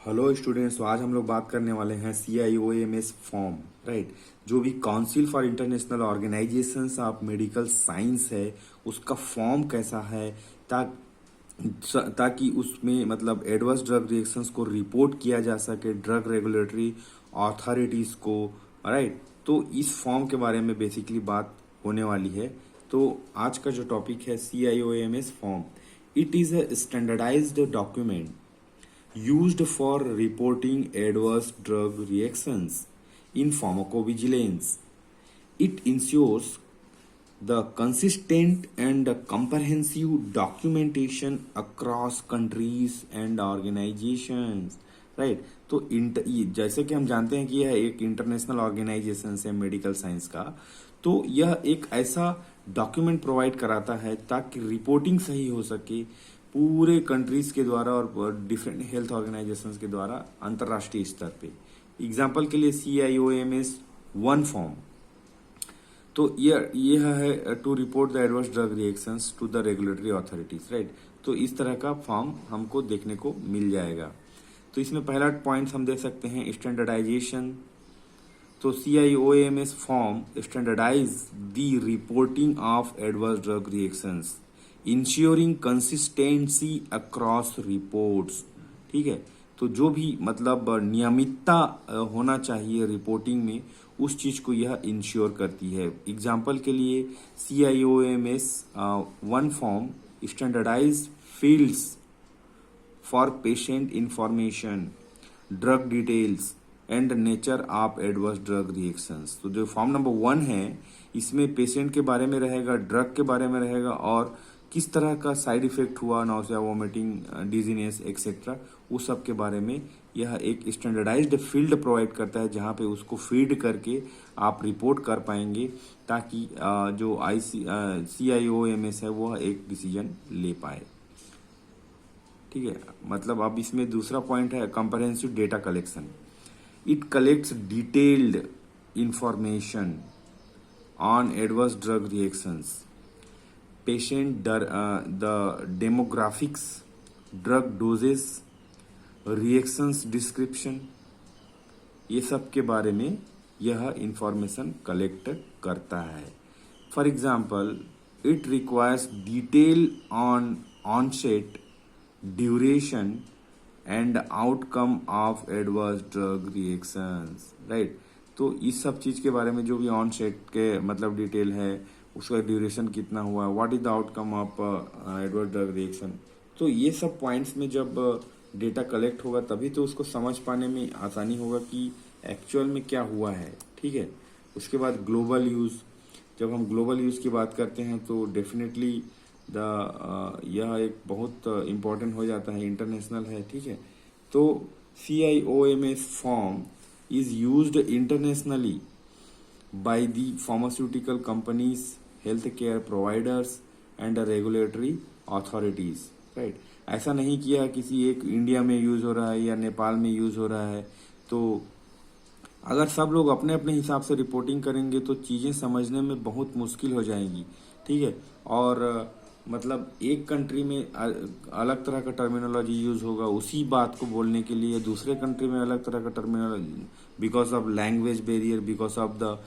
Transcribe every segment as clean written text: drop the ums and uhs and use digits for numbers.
Hello students, तो आज हम लोग बात करने वाले हैं CIOMS फॉर्म, राइट। जो भी council for international organisations of medical science है, उसका फॉर्म कैसा है, ता, ताकि उसमें मतलब एडवर्स ड्रग रिएक्शंस को रिपोर्ट किया जा सके ड्रग रेगुलेटरी अथॉरिटीज को, राइट। तो इस फॉर्म के बारे में बेसिकली बात होने वाली है। तो आज का जो टॉपिक है CIOMS form, it is a standardized document used for reporting adverse drug reactions in pharmacovigilance. It ensures the consistent and comprehensive documentation across countries and organizations. Right तो जैसे कि हम जानते हैं कि यह एक इंटरनेशनल ऑर्गेनाइजेशन है मेडिकल साइंस का, तो यह एक ऐसा डॉक्यूमेंट प्रोवाइड कराता है ताकि रिपोर्टिंग सही हो सके पूरे कंट्रीज के द्वारा और डिफरेंट हेल्थ ऑर्गेनाइजेशंस के द्वारा अंतर्राष्ट्रीय स्तर पे। एग्जाम्पल के लिए CIOMS 1 फॉर्म, तो यह है to report the adverse drug reactions to the regulatory authorities, right. तो इस तरह का फॉर्म हमको देखने को मिल जाएगा। तो इसमें पहला पॉइंट हम दे सकते हैं स्टैंडर्डाइजेशन। तो CIOMS form standardize the reporting of adverse drug reactions ensuring consistency across reports, ठीक है। तो जो भी मतलब नियमितता होना चाहिए रिपोर्टिंग में, उस चीज को यह इंश्योर करती है। एग्जाम्पल के लिए CIOMS 1 form standardize fields for patient information, drug details and nature of adverse drug reactions. तो जो फॉर्म नंबर 1 है, इसमें पेशेंट के बारे में रहेगा, ड्रग के बारे में रहेगा और किस तरह का साइड इफेक्ट हुआ, नौसिया, वोमिटिंग, डिजीनेस एक्सेट्रा, वो सब के बारे में यह एक स्टैंडर्डाइज्ड फील्ड प्रोवाइड करता है जहां पे उसको फीड करके आप रिपोर्ट कर पाएंगे ताकि जो CIOMS है वह एक डिसीजन ले पाए, ठीक है। मतलब अब इसमें दूसरा पॉइंट है comprehensive data collection. It collects detailed information on adverse drug reactions, patient the demographics, drug doses, reactions description, ये सब के बारे में यह इंफॉर्मेशन कलेक्ट करता है। For example, it requires detail on onset, duration and outcome of adverse drug reactions, right. तो इस सब चीज के बारे में जो भी ऑनसेट के मतलब डिटेल है, उसका ड्यूरेशन कितना हुआ, what is the outcome of adverse drug reaction. तो ये सब पॉइंट्स में जब डेटा कलेक्ट होगा तभी तो उसको समझ पाने में आसानी होगा कि एक्चुअल में क्या हुआ है, ठीक है। उसके बाद ग्लोबल यूज, जब हम ग्लोबल यूज की बात करते हैं तो डेफिनेटली यह एक बहुत इम्पोर्टेंट हो जाता है, इंटरनेशनल है, ठीक है। तो CIOMS form is used internationally by the pharmaceutical companies, health care providers and regulatory authorities, right. ऐसा नहीं किया किसी एक इंडिया में यूज हो रहा है या नेपाल में यूज हो रहा है। तो अगर सब लोग अपने अपने हिसाब से रिपोर्टिंग करेंगे तो चीजें समझने में बहुत मुश्किल हो जाएंगी, ठीक है। और मतलब एक कंट्री में अलग तरह का टर्मिनोलॉजी यूज होगा उसी बात को बोलने के लिए, दूसरे कंट्री में अलग तरह का terminology, because of language barrier, because of the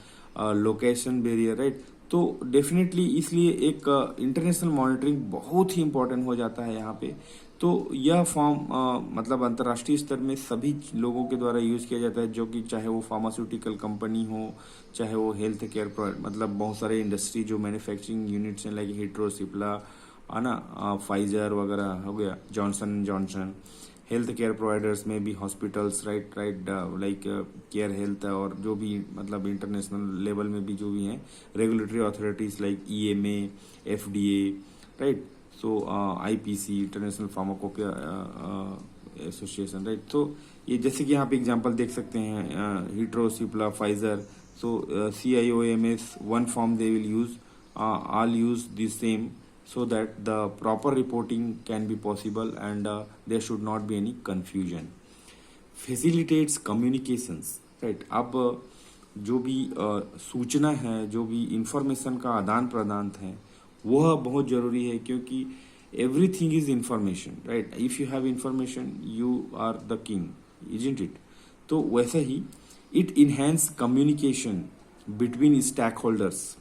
location barrier, right. तो डेफिनेटली इसलिए एक इंटरनेशनल मॉनिटरिंग बहुत ही इंपॉर्टेंट हो जाता है यहाँ पे। तो यह फॉर्म मतलब अंतर्राष्ट्रीय स्तर में सभी लोगों के द्वारा यूज किया जाता है, जो कि चाहे वो फार्मास्यूटिकल कंपनी हो, चाहे वो हेल्थ केयर मतलब बहुत सारे इंडस्ट्री जो मैन्युफैक्चरिंग यूनिट्स हैं, लाइक हिट्रो, सिप्ला, है ना, फाइजर वगैरह हो गया, Johnson and Johnson. Health care providers में भी hospitals, right like care health, और जो भी मतलब इंटरनेशनल लेवल में भी जो भी हैं regulatory authorities like EMA, FDA, right. So IPC, international pharmaco association, right. तो ये जैसे कि यहाँ पे एग्जांपल देख सकते हैं, hetero, Cipla, Pfizer. So CIOMS 1 form they will use all use the same so that the proper reporting can be possible and there should not be any confusion. Facilitates communications, right। अब जो भी सूचना है, जो भी इंफॉर्मेशन का आदान प्रदान है, वह बहुत जरूरी है क्योंकि everything is information, right? If you have information, you are the king. Isn't it? तो वैसे ही it enhance communication between stake holders.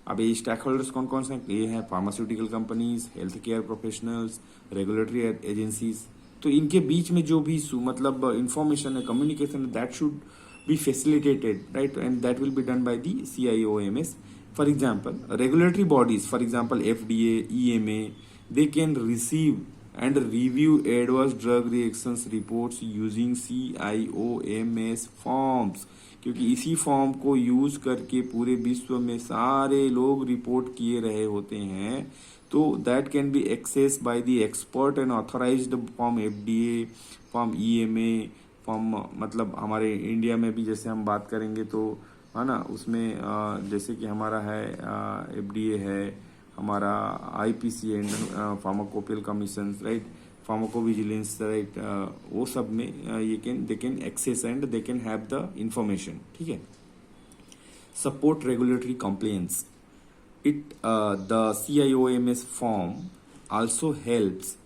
अब ये स्टैक होल्डर्स कौन कौन से हैं? ये हैं pharmaceutical companies, health care professionals, regulatory agencies. तो इनके बीच में जो भी मतलब इंफॉर्मेशन है, कम्युनिकेशन है, that should be facilitated, right? And that will be done by the CIOMS. For example, regulatory bodies, for example FDA, EMA, they can receive and review adverse drug reactions reports using CIOMS forms, क्योंकि इसी form को use करके पूरे विश्व में सारे लोग report किए रहे होते हैं। तो that can be access by the expert and authorized from FDA, from EMA, form मतलब हमारे इंडिया में भी जैसे हम बात करेंगे तो है ना, उसमें जैसे कि हमारा है FDA है, हमारा IPC and pharmacopoeial commission, right, pharmacovigilance, right, वो सब में they can access and they can have the information. ठीक है। Support regulatory complaints. The CIOMS form also helps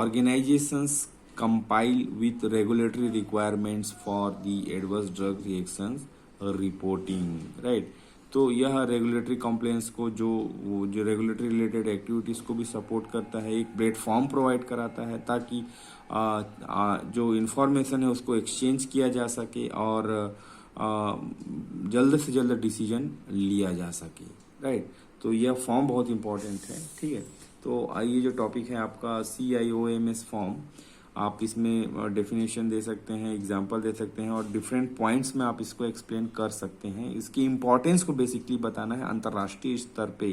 organizations compile with regulatory requirements for the adverse drug reactions reporting, right? तो यह regulatory complaints को जो regulatory related activities को भी support करता है, एक प्लेटफॉर्म प्रोवाइड कराता है ताकि जो इन्फॉर्मेशन है उसको एक्सचेंज किया जा सके और जल्द से जल्द डिसीजन लिया जा सके, राइट? तो यह फॉर्म बहुत इंपॉर्टेंट है। ठीक है। तो ये जो टॉपिक है आपका CIOMS फॉर्म, आप इसमें डेफिनेशन दे सकते हैं, एग्जांपल दे सकते हैं और डिफरेंट पॉइंट्स में आप इसको एक्सप्लेन कर सकते हैं। इसकी इम्पोर्टेंस को बेसिकली बताना है अंतर्राष्ट्रीय स्तर पे।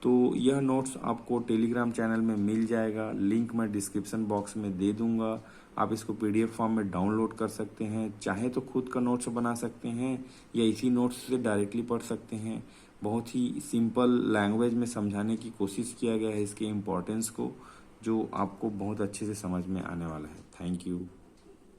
तो यह नोट्स आपको टेलीग्राम चैनल में मिल जाएगा, लिंक मैं डिस्क्रिप्शन बॉक्स में दे दूंगा। आप इसको PDF फॉर्म में डाउनलोड कर सकते हैं, चाहे तो खुद का नोट्स बना सकते हैं या इसी नोट्स से डायरेक्टली पढ़ सकते हैं। बहुत ही सिंपल लैंग्वेज में समझाने की कोशिश किया गया है इसके इम्पोर्टेंस को, जो आपको बहुत अच्छे से समझ में आने वाला है। Thank you.